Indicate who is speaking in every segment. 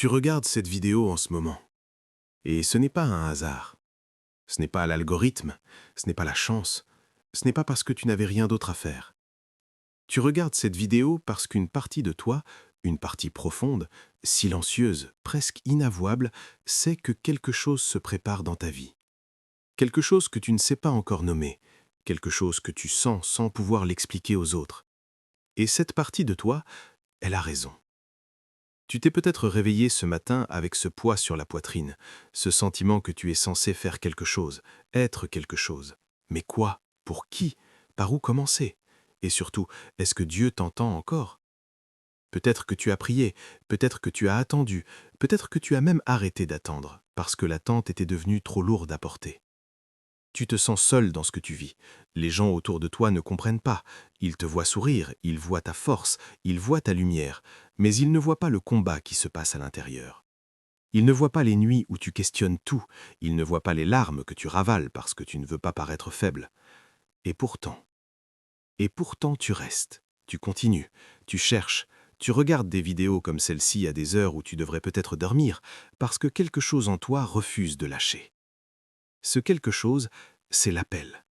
Speaker 1: Tu regardes cette vidéo en ce moment. Et ce n'est pas un hasard. Ce n'est pas l'algorithme, ce n'est pas la chance, ce n'est pas parce que tu n'avais rien d'autre à faire. Tu regardes cette vidéo parce qu'une partie de toi, une partie profonde, silencieuse, presque inavouable, sait que quelque chose se prépare dans ta vie. Quelque chose que tu ne sais pas encore nommer, quelque chose que tu sens sans pouvoir l'expliquer aux autres. Et cette partie de toi, elle a raison. Tu t'es peut-être réveillé ce matin avec ce poids sur la poitrine, ce sentiment que tu es censé faire quelque chose, être quelque chose. Mais quoi? Pour qui? Par où commencer? Et surtout, est-ce que Dieu t'entend encore? Peut-être que tu as prié, peut-être que tu as attendu, peut-être que tu as même arrêté d'attendre, parce que l'attente était devenue trop lourde à porter. Tu te sens seul dans ce que tu vis. Les gens autour de toi ne comprennent pas. Ils te voient sourire, ils voient ta force, ils voient ta lumière, mais ils ne voient pas le combat qui se passe à l'intérieur. Ils ne voient pas les nuits où tu questionnes tout, ils ne voient pas les larmes que tu ravales parce que tu ne veux pas paraître faible. Et pourtant tu restes, tu continues, tu cherches, tu regardes des vidéos comme celle-ci à des heures où tu devrais peut-être dormir, parce que quelque chose en toi refuse de lâcher. Ce quelque chose, c'est l'appel.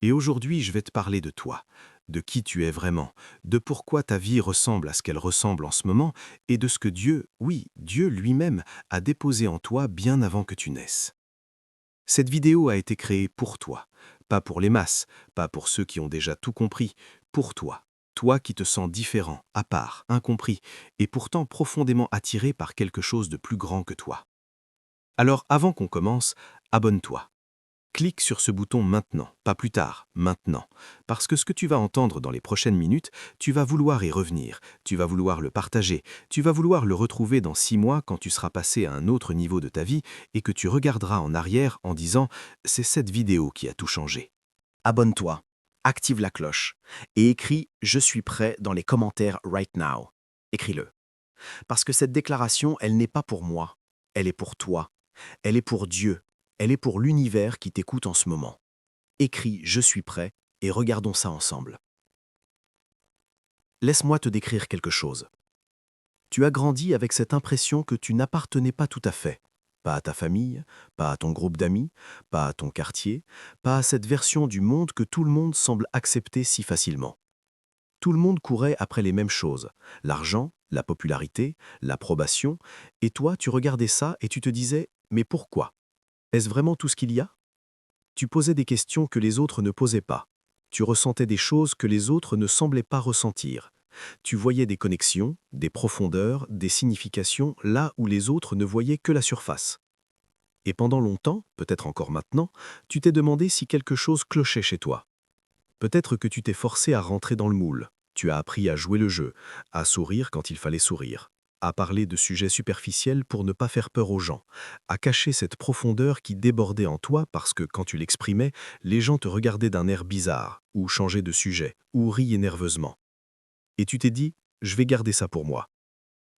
Speaker 1: Et aujourd'hui, je vais te parler de toi, de qui tu es vraiment, de pourquoi ta vie ressemble à ce qu'elle ressemble en ce moment, et de ce que Dieu, oui, Dieu lui-même, a déposé en toi bien avant que tu naisses. Cette vidéo a été créée pour toi, pas pour les masses, pas pour ceux qui ont déjà tout compris, pour toi. Toi qui te sens différent, à part, incompris, et pourtant profondément attiré par quelque chose de plus grand que toi. Alors avant qu'on commence, abonne-toi. Clique sur ce bouton maintenant, pas plus tard, maintenant. Parce que ce que tu vas entendre dans les prochaines minutes, tu vas vouloir y revenir, tu vas vouloir le partager, tu vas vouloir le retrouver dans 6 mois quand tu seras passé à un autre niveau de ta vie et que tu regarderas en arrière en disant « c'est cette vidéo qui a tout changé ».
Speaker 2: Abonne-toi, active la cloche et écris « Je suis prêt » dans les commentaires right now. Écris-le. Parce que cette déclaration, elle n'est pas pour moi, elle est pour toi, elle est pour Dieu, elle est pour l'univers qui t'écoute en ce moment. Écris « Je suis prêt » et regardons ça ensemble. Laisse-moi te décrire quelque chose. Tu as grandi avec cette impression que tu n'appartenais pas tout à fait. Pas à ta famille, pas à ton groupe d'amis, pas à ton quartier, pas à cette version du monde que tout le monde semble accepter si facilement. Tout le monde courait après les mêmes choses, l'argent, la popularité, l'approbation, et toi tu regardais ça et tu te disais « mais pourquoi? Est-ce vraiment tout ce qu'il y a ?» Tu posais des questions que les autres ne posaient pas. Tu ressentais des choses que les autres ne semblaient pas ressentir. Tu voyais des connexions, des profondeurs, des significations là où les autres ne voyaient que la surface. Et pendant longtemps, peut-être encore maintenant, tu t'es demandé si quelque chose clochait chez toi. Peut-être que tu t'es forcé à rentrer dans le moule. Tu as appris à jouer le jeu, à sourire quand il fallait sourire, à parler de sujets superficiels pour ne pas faire peur aux gens, à cacher cette profondeur qui débordait en toi parce que quand tu l'exprimais, les gens te regardaient d'un air bizarre, ou changeaient de sujet, ou riaient nerveusement. Et tu t'es dit « je vais garder ça pour moi ».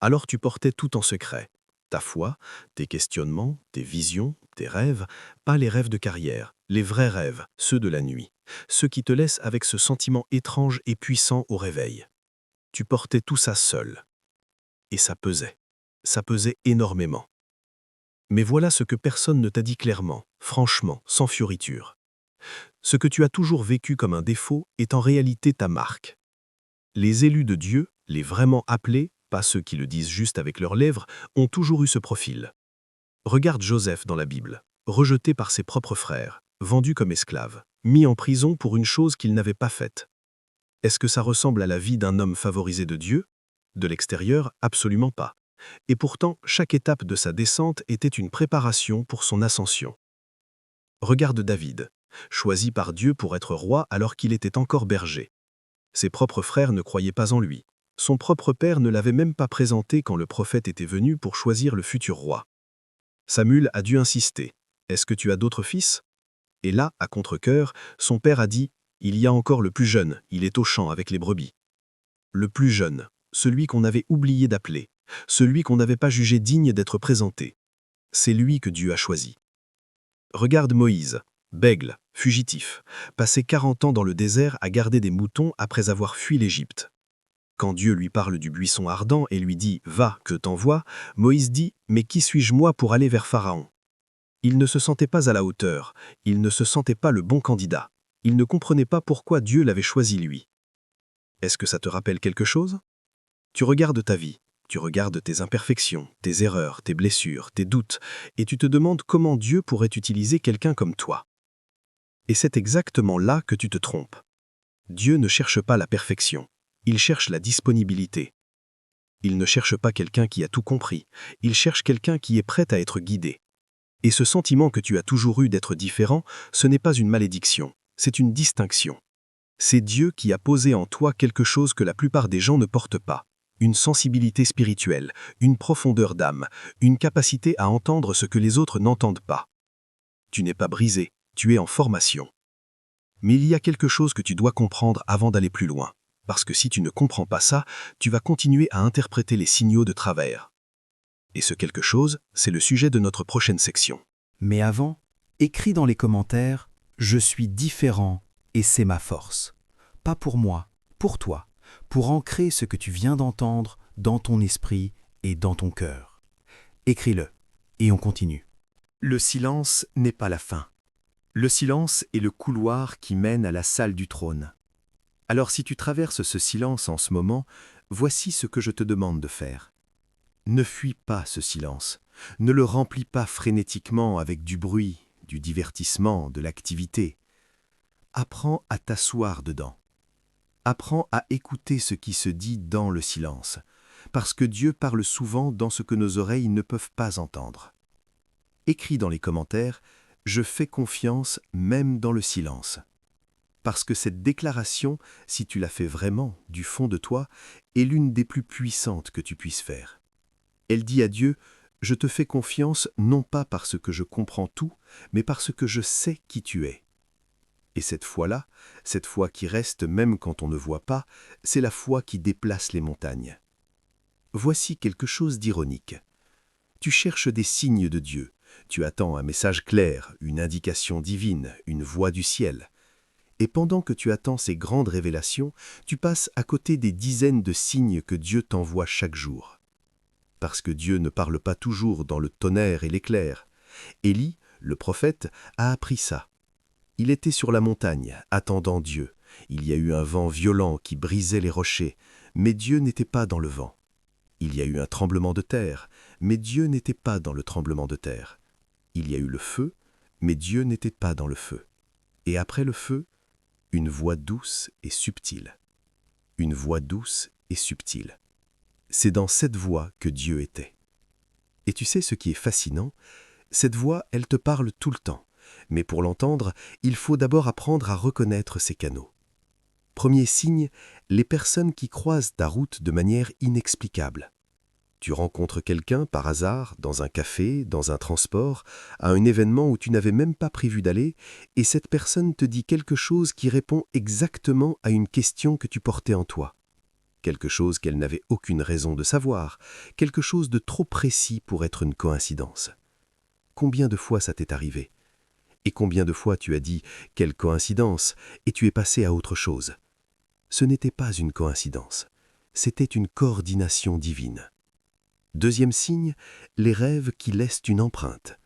Speaker 2: Alors tu portais tout en secret. Ta foi, tes questionnements, tes visions, tes rêves, pas les rêves de carrière, les vrais rêves, ceux de la nuit, ceux qui te laissent avec ce sentiment étrange et puissant au réveil. Tu portais tout ça seul. Et ça pesait énormément. Mais voilà ce que personne ne t'a dit clairement, franchement, sans fioriture. Ce que tu as toujours vécu comme un défaut est en réalité ta marque. Les élus de Dieu, les vraiment appelés, pas ceux qui le disent juste avec leurs lèvres, ont toujours eu ce profil. Regarde Joseph dans la Bible, rejeté par ses propres frères, vendu comme esclave, mis en prison pour une chose qu'il n'avait pas faite. Est-ce que ça ressemble à la vie d'un homme favorisé de Dieu? De l'extérieur, absolument pas. Et pourtant, chaque étape de sa descente était une préparation pour son ascension. Regarde David, choisi par Dieu pour être roi alors qu'il était encore berger. Ses propres frères ne croyaient pas en lui. Son propre père ne l'avait même pas présenté quand le prophète était venu pour choisir le futur roi. Samuel a dû insister. « Est-ce que tu as d'autres fils ?» Et là, à contre-cœur, son père a dit « Il y a encore le plus jeune, il est au champ avec les brebis. » Le plus jeune, celui qu'on avait oublié d'appeler, celui qu'on n'avait pas jugé digne d'être présenté. C'est lui que Dieu a choisi. Regarde Moïse, bègle, fugitif, passé 40 ans dans le désert à garder des moutons après avoir fui l'Égypte. Quand Dieu lui parle du buisson ardent et lui dit « Va, que t'envoie », Moïse dit « Mais qui suis-je moi pour aller vers Pharaon ?» Il ne se sentait pas à la hauteur, il ne se sentait pas le bon candidat. Il ne comprenait pas pourquoi Dieu l'avait choisi lui. Est-ce que ça te rappelle quelque chose? Tu regardes ta vie, tu regardes tes imperfections, tes erreurs, tes blessures, tes doutes, et tu te demandes comment Dieu pourrait utiliser quelqu'un comme toi. Et c'est exactement là que tu te trompes. Dieu ne cherche pas la perfection, il cherche la disponibilité. Il ne cherche pas quelqu'un qui a tout compris, il cherche quelqu'un qui est prêt à être guidé. Et ce sentiment que tu as toujours eu d'être différent, ce n'est pas une malédiction, c'est une distinction. C'est Dieu qui a posé en toi quelque chose que la plupart des gens ne portent pas. Une sensibilité spirituelle, une profondeur d'âme, une capacité à entendre ce que les autres n'entendent pas. Tu n'es pas brisé, tu es en formation. Mais il y a quelque chose que tu dois comprendre avant d'aller plus loin, parce que si tu ne comprends pas ça, tu vas continuer à interpréter les signaux de travers. Et ce quelque chose, c'est le sujet de notre prochaine section.
Speaker 3: Mais avant, écris dans les commentaires « Je suis différent et c'est ma force ». Pas pour moi, pour toi, pour ancrer ce que tu viens d'entendre dans ton esprit et dans ton cœur. Écris-le et on continue.
Speaker 4: Le silence n'est pas la fin. Le silence est le couloir qui mène à la salle du trône. Alors si tu traverses ce silence en ce moment, voici ce que je te demande de faire. Ne fuis pas ce silence, ne le remplis pas frénétiquement avec du bruit, du divertissement, de l'activité. Apprends à t'asseoir dedans. Apprends à écouter ce qui se dit dans le silence, parce que Dieu parle souvent dans ce que nos oreilles ne peuvent pas entendre. Écris dans les commentaires « Je fais confiance même dans le silence ». Parce que cette déclaration, si tu la fais vraiment du fond de toi, est l'une des plus puissantes que tu puisses faire. Elle dit à Dieu « Je te fais confiance non pas parce que je comprends tout, mais parce que je sais qui tu es ». Et cette foi-là, cette foi qui reste même quand on ne voit pas, c'est la foi qui déplace les montagnes. Voici quelque chose d'ironique. Tu cherches des signes de Dieu, tu attends un message clair, une indication divine, une voix du ciel. Et pendant que tu attends ces grandes révélations, tu passes à côté des dizaines de signes que Dieu t'envoie chaque jour. Parce que Dieu ne parle pas toujours dans le tonnerre et l'éclair. Élie, le prophète, a appris ça. Il était sur la montagne, attendant Dieu. Il y a eu un vent violent qui brisait les rochers, mais Dieu n'était pas dans le vent. Il y a eu un tremblement de terre, mais Dieu n'était pas dans le tremblement de terre. Il y a eu le feu, mais Dieu n'était pas dans le feu. Et après le feu, une voix douce et subtile. Une voix douce et subtile. C'est dans cette voix que Dieu était. Et tu sais ce qui est fascinant? Cette voix, elle te parle tout le temps. Mais pour l'entendre, il faut d'abord apprendre à reconnaître ces canaux. Premier signe, les personnes qui croisent ta route de manière inexplicable. Tu rencontres quelqu'un par hasard, dans un café, dans un transport, à un événement où tu n'avais même pas prévu d'aller, et cette personne te dit quelque chose qui répond exactement à une question que tu portais en toi. Quelque chose qu'elle n'avait aucune raison de savoir, quelque chose de trop précis pour être une coïncidence. Combien de fois ça t'est arrivé? Et combien de fois tu as dit « quelle coïncidence » et tu es passé à autre chose? Ce n'était pas une coïncidence, c'était une coordination divine. Deuxième signe, les rêves qui laissent une empreinte.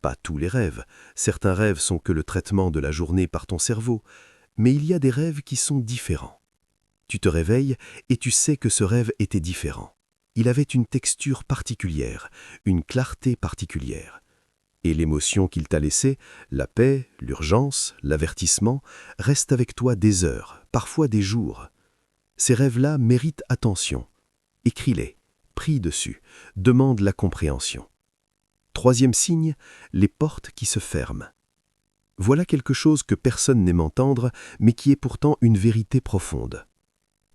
Speaker 4: Pas tous les rêves, certains rêves sont que le traitement de la journée par ton cerveau, mais il y a des rêves qui sont différents. Tu te réveilles et tu sais que ce rêve était différent. Il avait une texture particulière, une clarté particulière. Et l'émotion qu'il t'a laissée, la paix, l'urgence, l'avertissement, reste avec toi des heures, parfois des jours. Ces rêves-là méritent attention. Écris-les, prie dessus, demande la compréhension. Troisième signe, les portes qui se ferment. Voilà quelque chose que personne n'aime entendre, mais qui est pourtant une vérité profonde.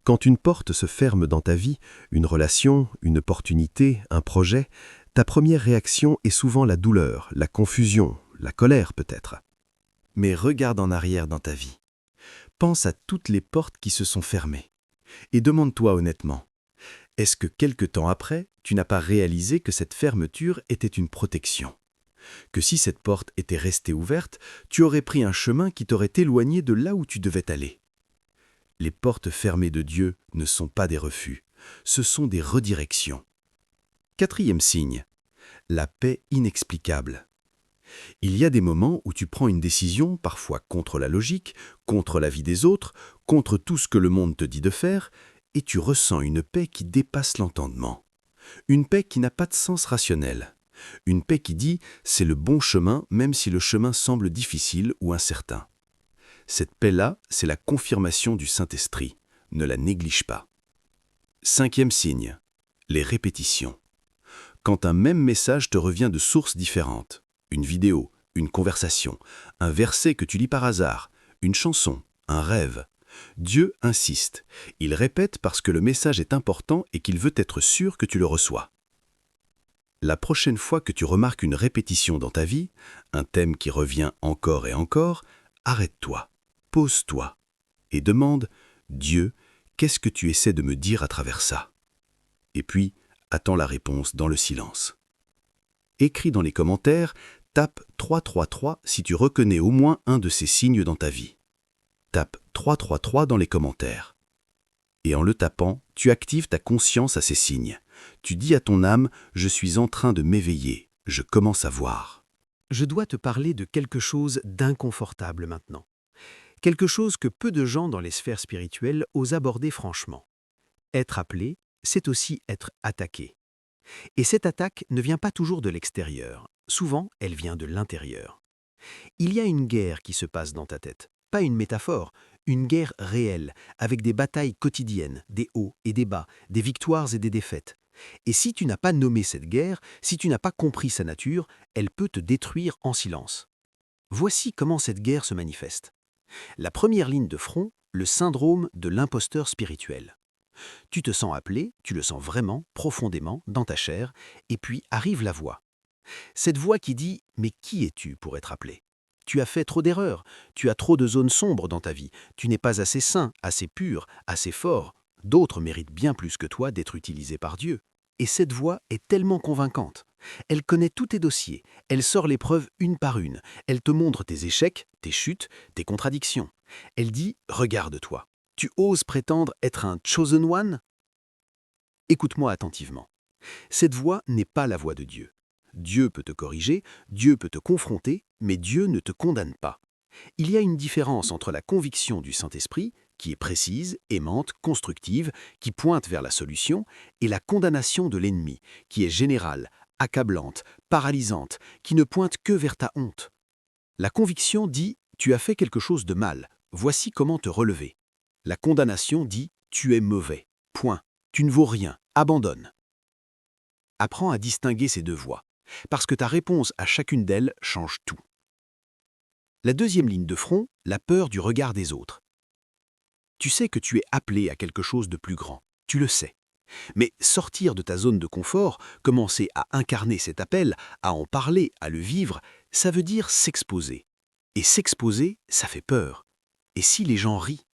Speaker 4: Quand une porte se ferme dans ta vie, une relation, une opportunité, un projet, ta première réaction est souvent la douleur, la confusion, la colère peut-être. Mais regarde en arrière dans ta vie. Pense à toutes les portes qui se sont fermées. Et demande-toi honnêtement, est-ce que quelque temps après, tu n'as pas réalisé que cette fermeture était une protection? Que si cette porte était restée ouverte, tu aurais pris un chemin qui t'aurait éloigné de là où tu devais aller?
Speaker 2: Les portes fermées de Dieu ne sont pas des refus, ce sont des redirections. Quatrième signe, la paix inexplicable. Il y a des moments où tu prends une décision, parfois contre la logique, contre l'avis des autres, contre tout ce que le monde te dit de faire, et tu ressens une paix qui dépasse l'entendement. Une paix qui n'a pas de sens rationnel. Une paix qui dit « c'est le bon chemin même si le chemin semble difficile ou incertain ». Cette paix-là, c'est la confirmation du Saint-Esprit. Ne la néglige pas. Cinquième signe, les répétitions. Quand un même message te revient de sources différentes, une vidéo, une conversation, un verset que tu lis par hasard, une chanson, un rêve, Dieu insiste. Il répète parce que le message est important et qu'il veut être sûr que tu le reçois. La prochaine fois que tu remarques une répétition dans ta vie, un thème qui revient encore et encore, arrête-toi, pose-toi et demande « Dieu, qu'est-ce que tu essaies de me dire à travers ça ?» Et puis, attends la réponse dans le silence. Écris dans les commentaires, tape 333 si tu reconnais au moins un de ces signes dans ta vie. Tape 333 dans les commentaires. Et en le tapant, tu actives ta conscience à ces signes. Tu dis à ton âme « Je suis en train de m'éveiller, je commence à voir ».
Speaker 5: Je dois te parler de quelque chose d'inconfortable maintenant. Quelque chose que peu de gens dans les sphères spirituelles osent aborder franchement. Être appelé, c'est aussi être attaqué. Et cette attaque ne vient pas toujours de l'extérieur. Souvent, elle vient de l'intérieur. Il y a une guerre qui se passe dans ta tête. Pas une métaphore, une guerre réelle, avec des batailles quotidiennes, des hauts et des bas, des victoires et des défaites. Et si tu n'as pas nommé cette guerre, si tu n'as pas compris sa nature, elle peut te détruire en silence. Voici comment cette guerre se manifeste. La première ligne de front, le syndrome de l'imposteur spirituel. Tu te sens appelé, tu le sens vraiment, profondément, dans ta chair, et puis arrive la voix. Cette voix qui dit « Mais qui es-tu pour être appelé ? Tu as fait trop d'erreurs, tu as trop de zones sombres dans ta vie, tu n'es pas assez saint, assez pur, assez fort. D'autres méritent bien plus que toi d'être utilisés par Dieu. » Et cette voix est tellement convaincante. Elle connaît tous tes dossiers, elle sort les preuves une par une, elle te montre tes échecs, tes chutes, tes contradictions. Elle dit « Regarde-toi, tu oses prétendre être un chosen one ?» Écoute-moi attentivement. Cette voix n'est pas la voix de Dieu. Dieu peut te corriger, Dieu peut te confronter, mais Dieu ne te condamne pas. Il y a une différence entre la conviction du Saint-Esprit, qui est précise, aimante, constructive, qui pointe vers la solution, et la condamnation de l'ennemi, qui est générale, accablante, paralysante, qui ne pointe que vers ta honte. La conviction dit « Tu as fait quelque chose de mal, voici comment te relever ». La condamnation dit « Tu es mauvais, point, tu ne vaux rien, abandonne ». Apprends à distinguer ces deux voix, parce que ta réponse à chacune d'elles change tout. La deuxième ligne de front, la peur du regard des autres. Tu sais que tu es appelé à quelque chose de plus grand, tu le sais. Mais sortir de ta zone de confort, commencer à incarner cet appel, à en parler, à le vivre, ça veut dire s'exposer. Et s'exposer, ça fait peur. Et si les gens rient ?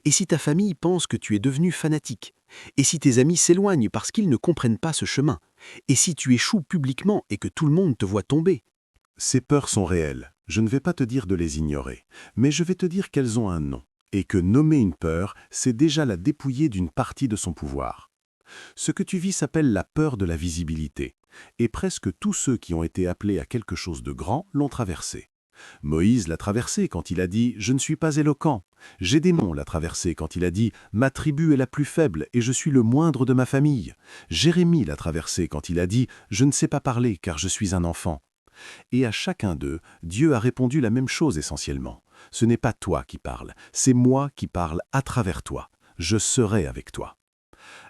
Speaker 5: Et si ta famille pense que tu es devenu fanatique ? Et si tes amis s'éloignent parce qu'ils ne comprennent pas ce chemin ? Et si tu échoues publiquement et que tout le monde te voit tomber ?
Speaker 1: Ces peurs sont réelles. Je ne vais pas te dire de les ignorer, mais je vais te dire qu'elles ont un nom, et que nommer une peur, c'est déjà la dépouiller d'une partie de son pouvoir. Ce que tu vis s'appelle la peur de la visibilité, et presque tous ceux qui ont été appelés à quelque chose de grand l'ont traversé. Moïse l'a traversé quand il a dit « Je ne suis pas éloquent ». Gédéon l'a traversé quand il a dit « Ma tribu est la plus faible et je suis le moindre de ma famille ». Jérémie l'a traversé quand il a dit « Je ne sais pas parler car je suis un enfant ». Et à chacun d'eux, Dieu a répondu la même chose essentiellement. Ce n'est pas toi qui parles, c'est moi qui parle à travers toi. Je serai avec toi.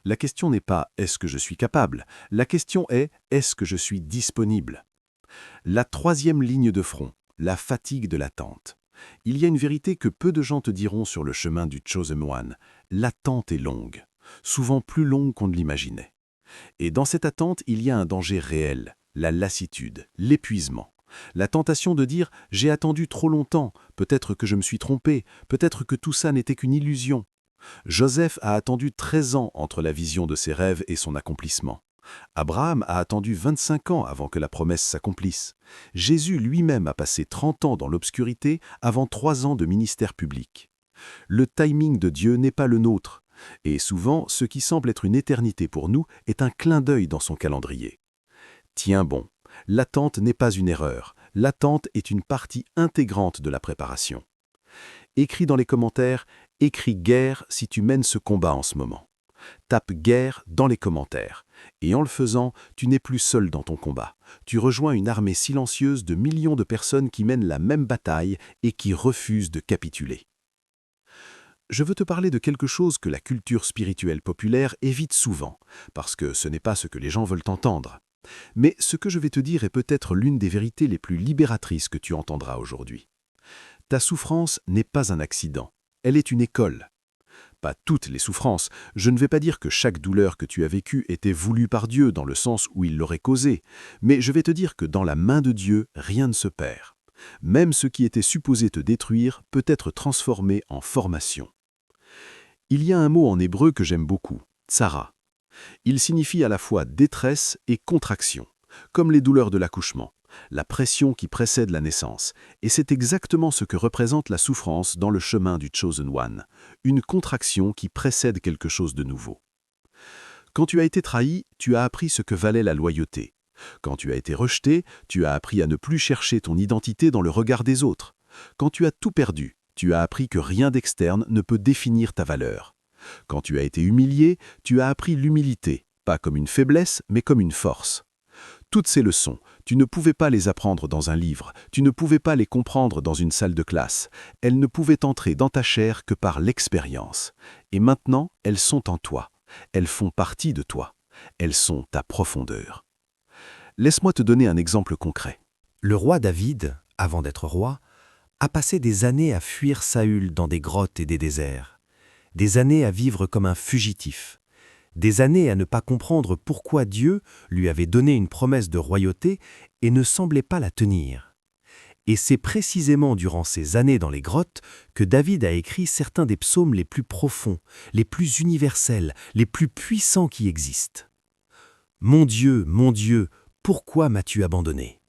Speaker 1: La question n'est pas « Est-ce que je suis capable ?», la question est « Est-ce que je suis disponible ?» La troisième ligne de front, la fatigue de l'attente. Il y a une vérité que peu de gens te diront sur le chemin du Chosen One. L'attente est longue, souvent plus longue qu'on ne l'imaginait. Et dans cette attente, il y a un danger réel, la lassitude, l'épuisement. La tentation de dire « j'ai attendu trop longtemps, peut-être que je me suis trompé, peut-être que tout ça n'était qu'une illusion ». Joseph a attendu 13 ans entre la vision de ses rêves et son accomplissement. Abraham a attendu 25 ans avant que la promesse s'accomplisse. Jésus lui-même a passé 30 ans dans l'obscurité avant 3 ans de ministère public.
Speaker 2: Le timing de Dieu n'est pas le nôtre, et souvent, ce qui semble être une éternité pour nous est un clin d'œil dans son calendrier. Tiens bon, l'attente n'est pas une erreur, l'attente est une partie intégrante de la préparation. Écris dans les commentaires, écris guerre si tu mènes ce combat en ce moment. Tape guerre dans les commentaires, et en le faisant, tu n'es plus seul dans ton combat. Tu rejoins une armée silencieuse de millions de personnes qui mènent la même bataille et qui refusent de capituler. Je veux te parler de quelque chose que la culture spirituelle populaire évite souvent, parce que ce n'est pas ce que les gens veulent entendre. Mais ce que je vais te dire est peut-être l'une des vérités les plus libératrices que tu entendras aujourd'hui. Ta souffrance n'est pas un accident, elle est une école. Pas toutes les souffrances, je ne vais pas dire que chaque douleur que tu as vécue était voulue par Dieu dans le sens où il l'aurait causée, mais je vais te dire que dans la main de Dieu, rien ne se perd. Même ce qui était supposé te détruire peut être transformé en formation. Il y a un mot en hébreu que j'aime beaucoup, tsara. Il signifie à la fois détresse et contraction, comme les douleurs de l'accouchement, la pression qui précède la naissance, et c'est exactement ce que représente la souffrance dans le chemin du Chosen One, une contraction qui précède quelque chose de nouveau. Quand tu as été trahi, tu as appris ce que valait la loyauté. Quand tu as été rejeté, tu as appris à ne plus chercher ton identité dans le regard des autres. Quand tu as tout perdu, tu as appris que rien d'externe ne peut définir ta valeur. Quand tu as été humilié, tu as appris l'humilité, pas comme une faiblesse, mais comme une force. Toutes ces leçons, tu ne pouvais pas les apprendre dans un livre, tu ne pouvais pas les comprendre dans une salle de classe. Elles ne pouvaient entrer dans ta chair que par l'expérience. Et maintenant, elles sont en toi. Elles font partie de toi. Elles sont ta profondeur. Laisse-moi te donner un exemple concret.
Speaker 3: Le roi David, avant d'être roi, a passé des années à fuir Saül dans des grottes et des déserts, des années à vivre comme un fugitif, des années à ne pas comprendre pourquoi Dieu lui avait donné une promesse de royauté et ne semblait pas la tenir. Et c'est précisément durant ces années dans les grottes que David a écrit certains des psaumes les plus profonds, les plus universels, les plus puissants qui existent. « Mon Dieu, pourquoi m'as-tu abandonné ?»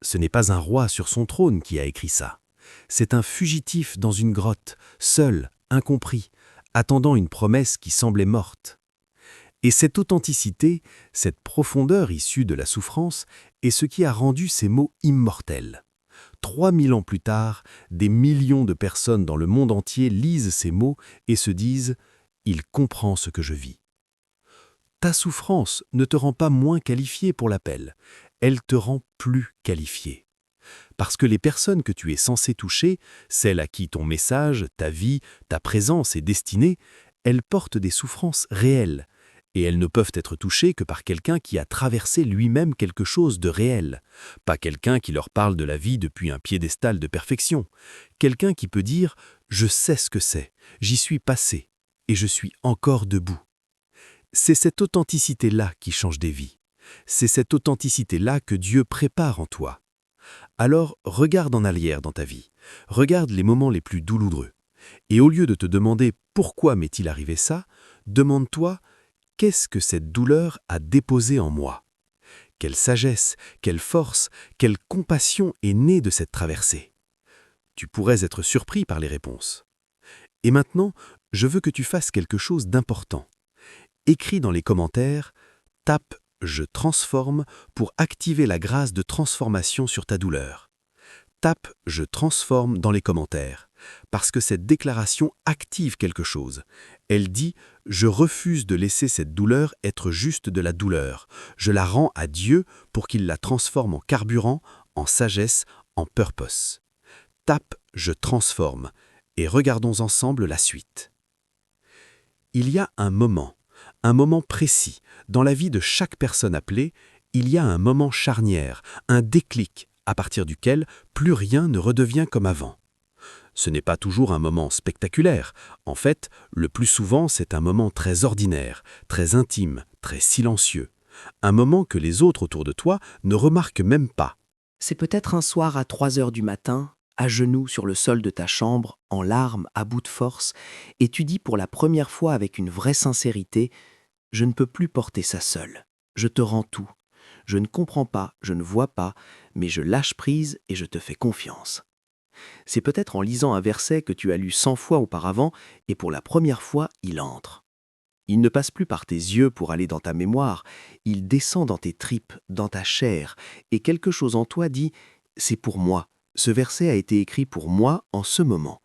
Speaker 3: Ce n'est pas un roi sur son trône qui a écrit ça. C'est un fugitif dans une grotte, seul, incompris, attendant une promesse qui semblait morte. Et cette authenticité, cette profondeur issue de la souffrance, est ce qui a rendu ces mots immortels. 3000 ans plus tard, des millions de personnes dans le monde entier lisent ces mots et se disent « Il comprend ce que je vis ». Ta souffrance ne te rend pas moins qualifié pour l'appel, elle te rend plus qualifié. Parce que les personnes que tu es censé toucher, celles à qui ton message, ta vie, ta présence est destinée, elles portent des souffrances réelles, et elles ne peuvent être touchées que par quelqu'un qui a traversé lui-même quelque chose de réel, pas quelqu'un qui leur parle de la vie depuis un piédestal de perfection, quelqu'un qui peut dire « je sais ce que c'est, j'y suis passé, et je suis encore debout ». C'est cette authenticité-là qui change des vies. C'est cette authenticité-là que Dieu prépare en toi. Alors, regarde en arrière dans ta vie. Regarde les moments les plus douloureux. Et au lieu de te demander « pourquoi m'est-il arrivé ça ?», demande-toi « qu'est-ce que cette douleur a déposé en moi ?» Quelle sagesse, quelle force, quelle compassion est née de cette traversée? Tu pourrais être surpris par les réponses. Et maintenant, je veux que tu fasses quelque chose d'important. Écris dans les commentaires, tape « Je transforme » pour activer la grâce de transformation sur ta douleur. Tape « Je transforme » dans les commentaires, parce que cette déclaration active quelque chose. Elle dit « Je refuse de laisser cette douleur être juste de la douleur. Je la rends à Dieu pour qu'il la transforme en carburant, en sagesse, en purpose. » Tape « Je transforme » et regardons ensemble la suite. Il y a un moment précis, dans la vie de chaque personne appelée, il y a un moment charnière, un déclic, à partir duquel plus rien ne redevient comme avant. Ce n'est pas toujours un moment spectaculaire. En fait, le plus souvent, c'est un moment très ordinaire, très intime, très silencieux. Un moment que les autres autour de toi ne remarquent même pas.
Speaker 6: C'est peut-être un soir à 3 heures du matin, à genoux sur le sol de ta chambre, en larmes, à bout de force, et tu dis pour la première fois avec une vraie sincérité « Je ne peux plus porter ça seul. Je te rends tout. Je ne comprends pas, je ne vois pas, mais je lâche prise et je te fais confiance. » C'est peut-être en lisant un verset que tu as lu 100 fois auparavant et pour la première fois, il entre. Il ne passe plus par tes yeux pour aller dans ta mémoire, il descend dans tes tripes, dans ta chair, et quelque chose en toi dit « c'est pour moi, ce verset a été écrit pour moi en ce moment ».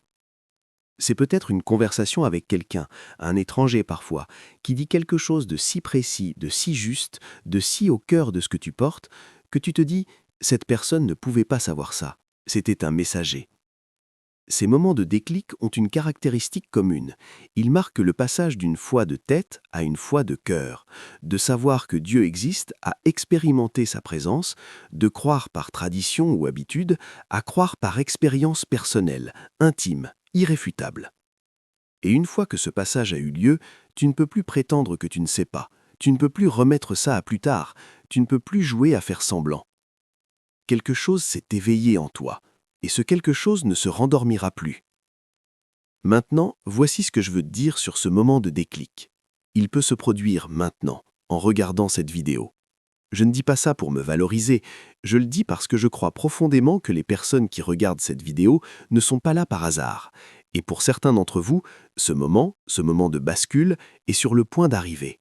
Speaker 6: C'est peut-être une conversation avec quelqu'un, un étranger parfois, qui dit quelque chose de si précis, de si juste, de si au cœur de ce que tu portes, que tu te dis « cette personne ne pouvait pas savoir ça, c'était un messager ». Ces moments de déclic ont une caractéristique commune. Ils marquent le passage d'une foi de tête à une foi de cœur, de savoir que Dieu existe à expérimenter sa présence, de croire par tradition ou habitude à croire par expérience personnelle, intime, irréfutable. Et une fois que ce passage a eu lieu, tu ne peux plus prétendre que tu ne sais pas, tu ne peux plus remettre ça à plus tard, tu ne peux plus jouer à faire semblant. Quelque chose s'est éveillé en toi, et ce quelque chose ne se rendormira plus. Maintenant, voici ce que je veux te dire sur ce moment de déclic. Il peut se produire maintenant, en regardant cette vidéo. Je ne dis pas ça pour me valoriser, je le dis parce que je crois profondément que les personnes qui regardent cette vidéo ne sont pas là par hasard. Et pour certains d'entre vous, ce moment de bascule, est sur le point d'arriver.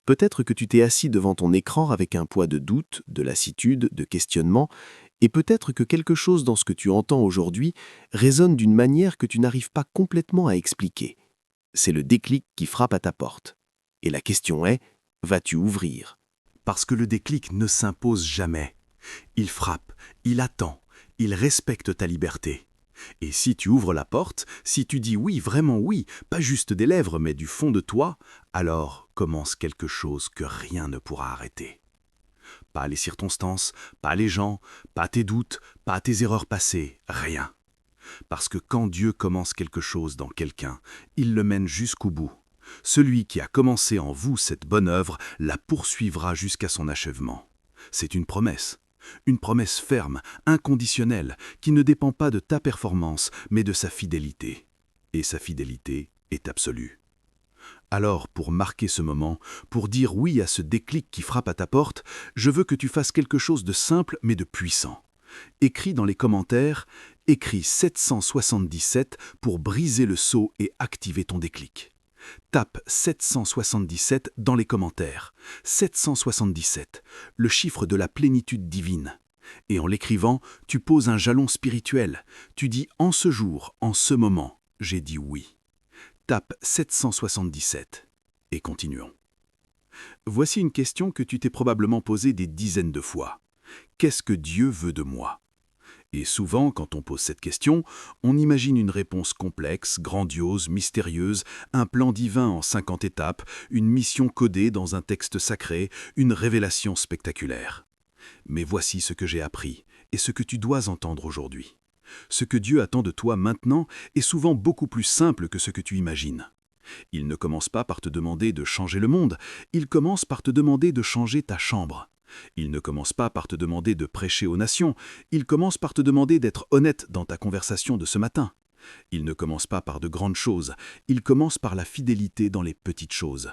Speaker 6: Peut-être que tu t'es assis devant ton écran avec un poids de doute, de lassitude, de questionnement, et peut-être que quelque chose dans ce que tu entends aujourd'hui résonne d'une manière que tu n'arrives pas complètement à expliquer. C'est le déclic qui frappe à ta porte. Et la question est, vas-tu ouvrir ?
Speaker 7: Parce que le déclic ne s'impose jamais. Il frappe, il attend, il respecte ta liberté. Et si tu ouvres la porte, si tu dis oui, vraiment oui, pas juste des lèvres mais du fond de toi, alors commence quelque chose que rien ne pourra arrêter. Pas les circonstances, pas les gens, pas tes doutes, pas tes erreurs passées, rien. Parce que quand Dieu commence quelque chose dans quelqu'un, il le mène jusqu'au bout. Celui qui a commencé en vous cette bonne œuvre la poursuivra jusqu'à son achèvement. C'est une promesse ferme, inconditionnelle, qui ne dépend pas de ta performance, mais de sa fidélité. Et sa fidélité est absolue. Alors, pour marquer ce moment, pour dire oui à ce déclic qui frappe à ta porte, je veux que tu fasses quelque chose de simple mais de puissant. Écris dans les commentaires, écris 777 pour briser le sceau et activer ton déclic. Tape 777 dans les commentaires. 777, le chiffre de la plénitude divine. Et en l'écrivant, tu poses un jalon spirituel. Tu dis en ce jour, en ce moment, j'ai dit oui. Tape 777 et continuons. Voici une question que tu t'es probablement posée des dizaines de fois. Qu'est-ce que Dieu veut de moi ? Et souvent, quand on pose cette question, on imagine une réponse complexe, grandiose, mystérieuse, un plan divin en 50 étapes, une mission codée dans un texte sacré, une révélation spectaculaire. Mais voici ce que j'ai appris et ce que tu dois entendre aujourd'hui. Ce que Dieu attend de toi maintenant est souvent beaucoup plus simple que ce que tu imagines. Il ne commence pas par te demander de changer le monde, il commence par te demander de changer ta chambre. Il ne commence pas par te demander de prêcher aux nations, il commence par te demander d'être honnête dans ta conversation de ce matin. Il ne commence pas par de grandes choses, il commence par la fidélité dans les petites choses.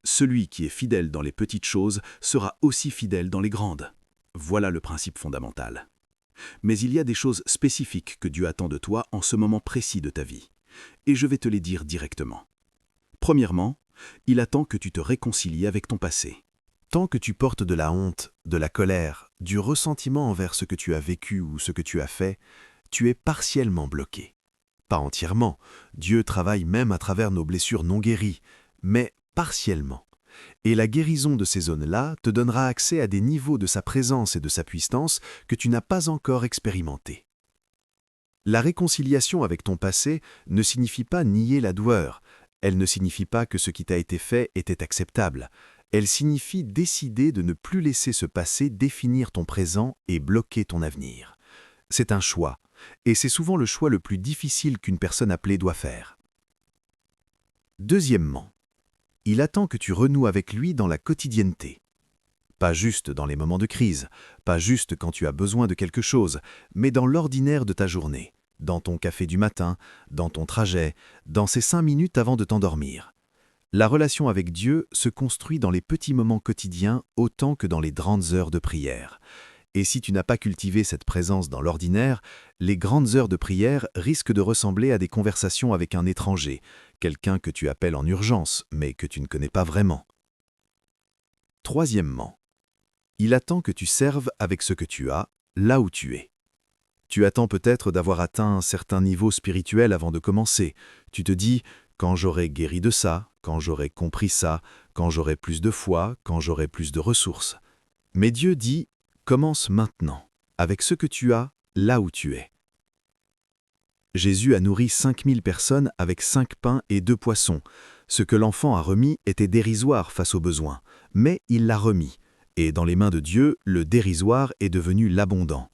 Speaker 7: Celui qui est fidèle dans les petites choses sera aussi fidèle dans les grandes. Voilà le principe fondamental. Mais il y a des choses spécifiques que Dieu attend de toi en ce moment précis de ta vie. Et je vais te les dire directement. Premièrement, il attend que tu te réconcilies avec ton passé.
Speaker 2: Tant que tu portes de la honte, de la colère, du ressentiment envers ce que tu as vécu ou ce que tu as fait, tu es partiellement bloqué. Pas entièrement, Dieu travaille même à travers nos blessures non guéries, mais partiellement. Et la guérison de ces zones-là te donnera accès à des niveaux de sa présence et de sa puissance que tu n'as pas encore expérimentés. La réconciliation avec ton passé ne signifie pas nier la douleur, elle ne signifie pas que ce qui t'a été fait était acceptable, elle signifie décider de ne plus laisser ce passé définir ton présent et bloquer ton avenir. C'est un choix, et c'est souvent le choix le plus difficile qu'une personne appelée doit faire. Deuxièmement, il attend que tu renoues avec lui dans la quotidienneté. Pas juste dans les moments de crise, pas juste quand tu as besoin de quelque chose, mais dans l'ordinaire de ta journée, dans ton café du matin, dans ton trajet, dans ces 5 minutes avant de t'endormir. La relation avec Dieu se construit dans les petits moments quotidiens autant que dans les grandes heures de prière. Et si tu n'as pas cultivé cette présence dans l'ordinaire, les grandes heures de prière risquent de ressembler à des conversations avec un étranger, quelqu'un que tu appelles en urgence, mais que tu ne connais pas vraiment. Troisièmement, il attend que tu serves avec ce que tu as, là où tu es. Tu attends peut-être d'avoir atteint un certain niveau spirituel avant de commencer. Tu te dis, quand j'aurai guéri de ça, quand j'aurai compris ça, quand j'aurai plus de foi, quand j'aurai plus de ressources. Mais Dieu dit, commence maintenant, avec ce que tu as, là où tu es. Jésus a nourri 5000 personnes avec 5 pains et 2 poissons. Ce que l'enfant a remis était dérisoire face aux besoins, mais il l'a remis. Et dans les mains de Dieu, le dérisoire est devenu l'abondant.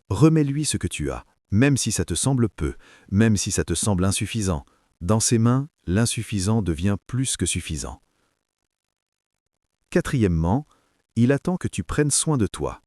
Speaker 2: Remets-lui ce que tu as, même si ça te semble peu, même si ça te semble insuffisant. Dans ses mains, l'insuffisant devient plus que suffisant. Quatrièmement, il attend que tu prennes soin de toi.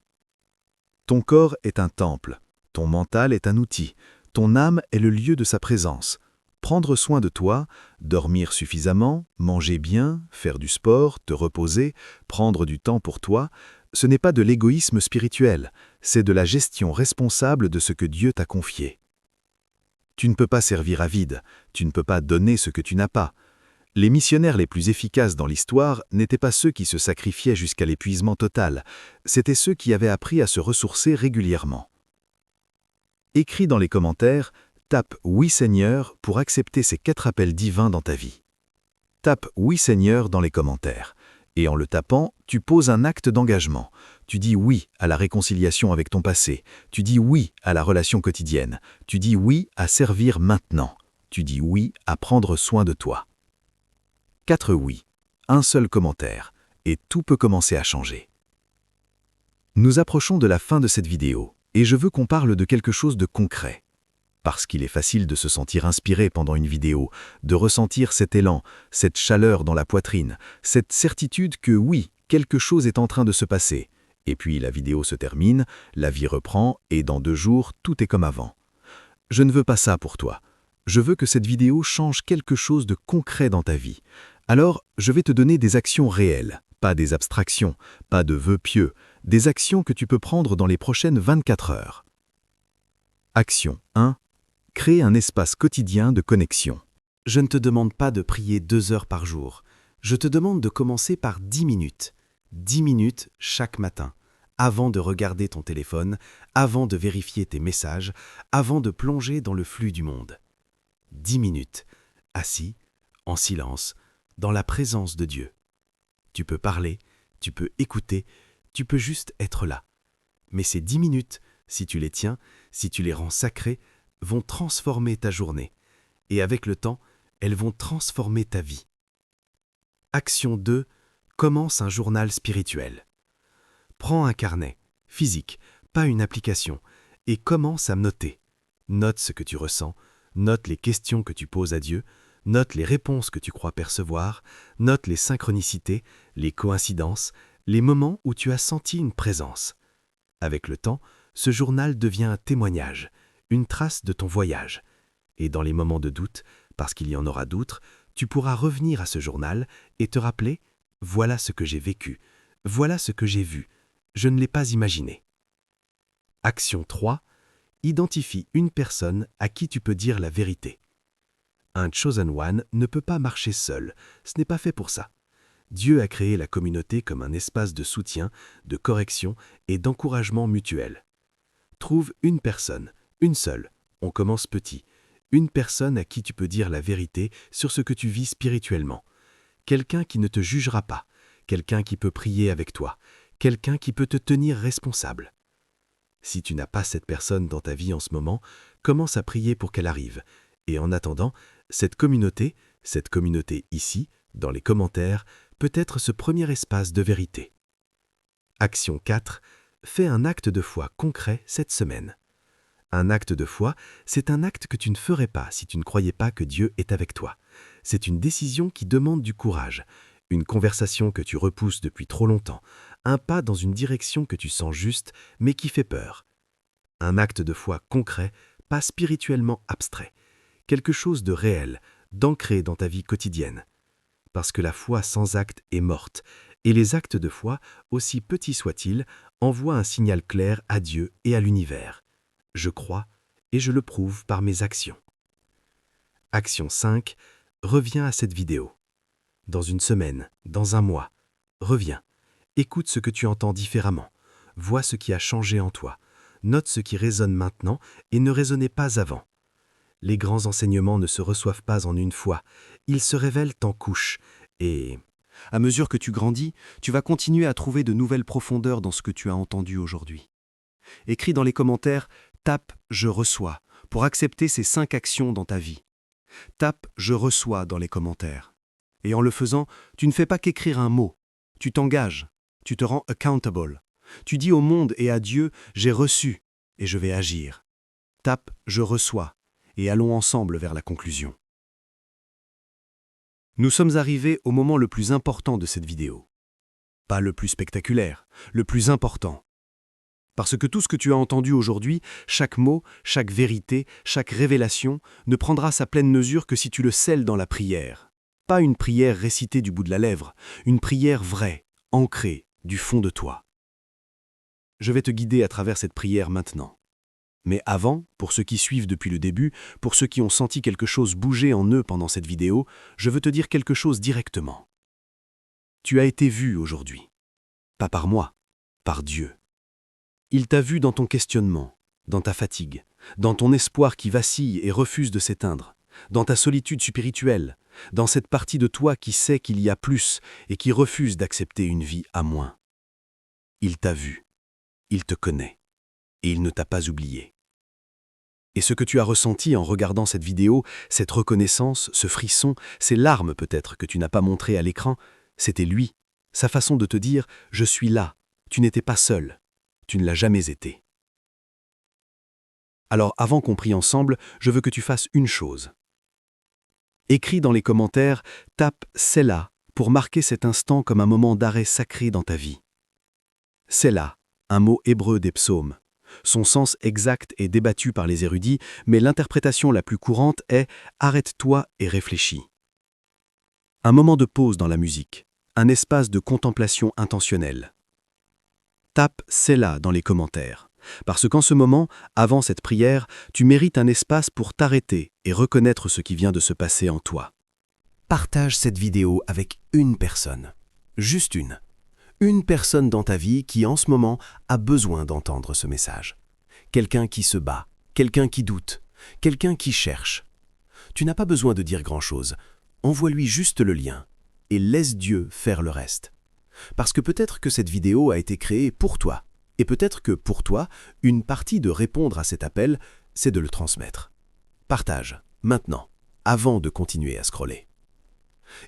Speaker 2: Ton corps est un temple, ton mental est un outil, ton âme est le lieu de sa présence. Prendre soin de toi, dormir suffisamment, manger bien, faire du sport, te reposer, prendre du temps pour toi, ce n'est pas de l'égoïsme spirituel, c'est de la gestion responsable de ce que Dieu t'a confié. Tu ne peux pas servir à vide, tu ne peux pas donner ce que tu n'as pas. Les missionnaires les plus efficaces dans l'histoire n'étaient pas ceux qui se sacrifiaient jusqu'à l'épuisement total, c'étaient ceux qui avaient appris à se ressourcer régulièrement. Écris dans les commentaires, tape « Oui Seigneur » pour accepter ces 4 appels divins dans ta vie. Tape « Oui Seigneur » dans les commentaires. Et en le tapant, tu poses un acte d'engagement. Tu dis oui à la réconciliation avec ton passé. Tu dis oui à la relation quotidienne. Tu dis oui à servir maintenant. Tu dis oui à prendre soin de toi. 4 oui, un seul commentaire, et tout peut commencer à changer. Nous approchons de la fin de cette vidéo, et je veux qu'on parle de quelque chose de concret. Parce qu'il est facile de se sentir inspiré pendant une vidéo, de ressentir cet élan, cette chaleur dans la poitrine, cette certitude que oui, quelque chose est en train de se passer. Et puis la vidéo se termine, la vie reprend, et dans 2 jours, tout est comme avant. Je ne veux pas ça pour toi. Je veux que cette vidéo change quelque chose de concret dans ta vie. Alors, je vais te donner des actions réelles, pas des abstractions, pas de vœux pieux, des actions que tu peux prendre dans les prochaines 24 heures. Action 1. Crée un espace quotidien de connexion.
Speaker 5: Je ne te demande pas de prier 2 heures par jour. Je te demande de commencer par 10 minutes. 10 minutes chaque matin, avant de regarder ton téléphone, avant de vérifier tes messages, avant de plonger dans le flux du monde. 10 minutes, assis, en silence, dans la présence de Dieu. Tu peux parler, tu peux écouter, tu peux juste être là. Mais ces 10 minutes, si tu les tiens, si tu les rends sacrées, vont transformer ta journée. Et avec le temps, elles vont transformer ta vie. Action 2. Commence un journal spirituel. Prends un carnet, physique, pas une application, et commence à noter. Note ce que tu ressens, note les questions que tu poses à Dieu, note les réponses que tu crois percevoir, note les synchronicités, les coïncidences, les moments où tu as senti une présence. Avec le temps, ce journal devient un témoignage, une trace de ton voyage. Et dans les moments de doute, parce qu'il y en aura d'autres, tu pourras revenir à ce journal et te rappeler « Voilà ce que j'ai vécu, voilà ce que j'ai vu, je ne l'ai pas imaginé ». Action 3. Identifie une personne à qui tu peux dire la vérité. Un chosen one ne peut pas marcher seul, ce n'est pas fait pour ça. Dieu a créé la communauté comme un espace de soutien, de correction et d'encouragement mutuel. Trouve une personne, une seule, on commence petit, une personne à qui tu peux dire la vérité sur ce que tu vis spirituellement. Quelqu'un qui ne te jugera pas, quelqu'un qui peut prier avec toi, quelqu'un qui peut te tenir responsable. Si tu n'as pas cette personne dans ta vie en ce moment, commence à prier pour qu'elle arrive. Et en attendant, cette communauté ici, dans les commentaires, peut être ce premier espace de vérité. Action 4. Fais un acte de foi concret cette semaine. Un acte de foi, c'est un acte que tu ne ferais pas si tu ne croyais pas que Dieu est avec toi. C'est une décision qui demande du courage, une conversation que tu repousses depuis trop longtemps, un pas dans une direction que tu sens juste mais qui fait peur. Un acte de foi concret, pas spirituellement abstrait, quelque chose de réel, d'ancré dans ta vie quotidienne. Parce que la foi sans acte est morte, et les actes de foi, aussi petits soient-ils,
Speaker 3: Envoie un signal clair à Dieu et à l'univers. Je crois et je le prouve par mes actions. Action 5. Reviens à cette vidéo. Dans une semaine, dans un mois, reviens. Écoute ce que tu entends différemment. Vois ce qui a changé en toi. Note ce qui résonne maintenant et ne résonnait pas avant. Les grands enseignements ne se reçoivent pas en une fois. Ils se révèlent en couches. Et à mesure que tu grandis, tu vas continuer à trouver de nouvelles profondeurs dans ce que tu as entendu aujourd'hui. Écris dans les commentaires « Tape « Je reçois » pour accepter ces 5 actions dans ta vie. Tape « Je reçois » dans les commentaires. Et en le faisant, tu ne fais pas qu'écrire un mot. Tu t'engages, tu te rends accountable. Tu dis au monde et à Dieu « J'ai reçu et je vais agir ». Tape « Je reçois » et allons ensemble vers la conclusion. Nous sommes arrivés au moment le plus important de cette vidéo. Pas le plus spectaculaire, le plus important. Parce que tout ce que tu as entendu aujourd'hui, chaque mot, chaque vérité, chaque révélation, ne prendra sa pleine mesure que si tu le scelles dans la prière. Pas une prière récitée du bout de la lèvre, une prière vraie, ancrée, du fond de toi. Je vais te guider à travers cette prière maintenant. Mais avant, pour ceux qui suivent depuis le début, pour ceux qui ont senti quelque chose bouger en eux pendant cette vidéo, je veux te dire quelque chose directement. Tu as été vu aujourd'hui. Pas par moi, par Dieu. Il t'a vu dans ton questionnement, dans ta fatigue, dans ton espoir qui vacille et refuse de s'éteindre, dans ta solitude spirituelle, dans cette partie de toi qui sait qu'il y a plus et qui refuse d'accepter une vie à moins. Il t'a vu, il te connaît, et il ne t'a pas oublié. Et ce que tu as ressenti en regardant cette vidéo, cette reconnaissance, ce frisson, ces larmes peut-être que tu n'as pas montrées à l'écran, c'était lui, sa façon de te dire « Je suis là, tu n'étais pas seul, tu ne l'as jamais été ». Alors avant qu'on prie ensemble, je veux que tu fasses une chose. Écris dans les commentaires, tape « Selah » pour marquer cet instant comme un moment d'arrêt sacré dans ta vie. Selah, un mot hébreu des psaumes. Son sens exact est débattu par les érudits, mais l'interprétation la plus courante est « arrête-toi et réfléchis ». Un moment de pause dans la musique, un espace de contemplation intentionnelle. Tape « Selah » dans les commentaires, parce qu'en ce moment, avant cette prière, tu mérites un espace pour t'arrêter et reconnaître ce qui vient de se passer en toi. Partage cette vidéo avec une personne, juste une. Une personne dans ta vie qui, en ce moment, a besoin d'entendre ce message. Quelqu'un qui se bat, quelqu'un qui doute, quelqu'un qui cherche. Tu n'as pas besoin de dire grand-chose. Envoie-lui juste le lien et laisse Dieu faire le reste. Parce que peut-être que cette vidéo a été créée pour toi. Et peut-être que pour toi, une partie de répondre à cet appel, c'est de le transmettre. Partage, maintenant, avant de continuer à scroller.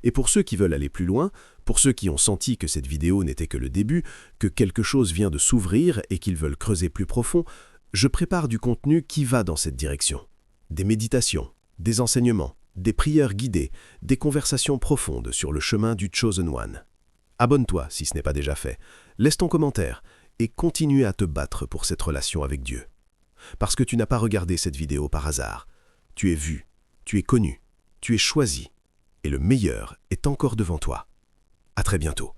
Speaker 3: Et pour ceux qui veulent aller plus loin, pour ceux qui ont senti que cette vidéo n'était que le début, que quelque chose vient de s'ouvrir et qu'ils veulent creuser plus profond, je prépare du contenu qui va dans cette direction. Des méditations, des enseignements, des prières guidées, des conversations profondes sur le chemin du Chosen One. Abonne-toi si ce n'est pas déjà fait, laisse ton commentaire et continue à te battre pour cette relation avec Dieu. Parce que tu n'as pas regardé cette vidéo par hasard. Tu es vu, tu es connu, tu es choisi. Et le meilleur est encore devant toi. À très bientôt.